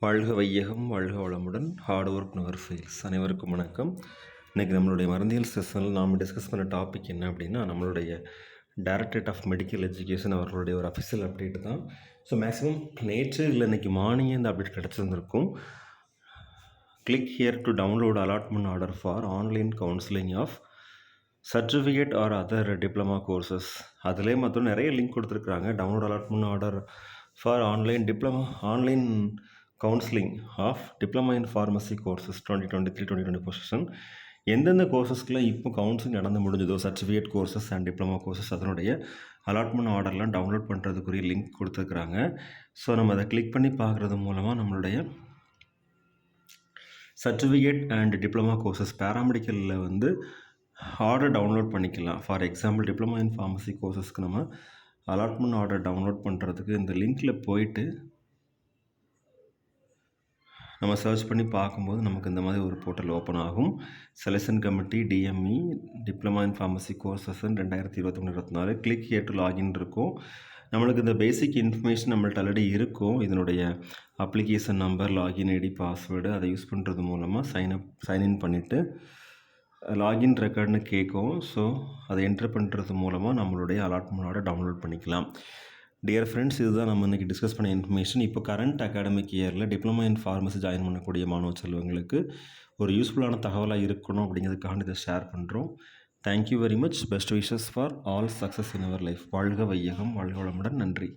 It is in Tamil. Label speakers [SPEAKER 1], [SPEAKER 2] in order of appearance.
[SPEAKER 1] வாழ்க வையகம், வாழ்க வளமுடன். Hard work never fails. அனைவருக்கும் வணக்கம். இன்றைக்கி நம்மளுடைய மருந்தியல் செஷனில் நாம் டிஸ்கஸ் பண்ண டாபிக் என்ன அப்படின்னா, நம்மளுடைய டைரக்டரேட் ஆஃப் மெடிக்கல் எஜுகேஷன் அவர்களுடைய ஒரு அஃபிஷியல் அப்டேட் தான். ஸோ மேக்ஸிமம் நேற்று இல்லை இன்றைக்கி மார்னிங்கே இந்த அப்டேட் கிடச்சிருந்துருக்கும். Click here to download allotment order for online counselling of certificate or other diploma courses. அதிலே மற்றும் நிறைய லிங்க் கொடுத்துருக்குறாங்க. Download allotment order for online counselling of diploma in pharmacy courses 2023-2024 session. எந்தெந்த கோர்சஸ்க்குலாம் இப்போ கவுன்சிலிங் நடந்து முடிஞ்சதோ, certificate courses and diploma courses, அதனுடைய அலாட்மெண்ட் ஆர்டர்லாம் டவுன்லோட் பண்ணுறதுக்குரிய லிங்க் கொடுத்துருக்குறாங்க. ஸோ நம்ம அதை கிளிக் பண்ணி பார்க்குறது மூலமாக நம்மளுடைய சர்டிஃபிகேட் அண்ட் டிப்ளமா கோர்சஸ் பேராமெடிக்கலில் ஆர்டர் டவுன்லோட் பண்ணிக்கலாம். For example diploma in pharmacy கோர்சஸ்க்கு நம்ம அலாட்மெண்ட் ஆர்டர் டவுன்லோட் பண்ணுறதுக்கு இந்த லிங்க்கில் போயிட்டு நம்ம சர்ச் பண்ணி பார்க்கும்போது நமக்கு இந்த மாதிரி ஒரு போர்ட்டல் ஓப்பன் ஆகும். Selection committee DME diploma in pharmacy courses 2023-2024 click here to login இருக்கும். நம்மளுக்கு இந்த பேசிக் இன்ஃபர்மேஷன் நம்மள்ட்ட ஆல்ரெடி இருக்கும். இதனுடைய application number, login ID, password அதை யூஸ் பண்ணுறது மூலமாக சைன்இன் பண்ணிவிட்டு லாகின் ரெக்கார்டுன்னு கேட்கும். ஸோ அதை என்ட்ரு பண்ணுறது மூலமாக நம்மளுடைய அலாட்மெண்டோட டவுன்லோட் பண்ணிக்கலாம். டியர் ஃப்ரெண்ட்ஸ், இதுதான் நம்ம இன்றைக்கி டிஸ்கஸ் பண்ண இன்ஃபர்மேஷன். இப்போ கரண்ட் அகாடமிக் இயரில் டிப்ளமா இன் ஃபார்மசி ஜாயின் பண்ணக்கூடிய மாணவ செல்வங்களுக்கு ஒரு யூஸ்ஃபுல்லான தகவலாக இருக்கணும் அப்படிங்கிறதுக்காக இதை ஷேர் பண்ணுறோம். Thank you very much. Best wishes for all success in our life. வாழ்க வையகம், வாழ்க வளமுடன். நன்றி.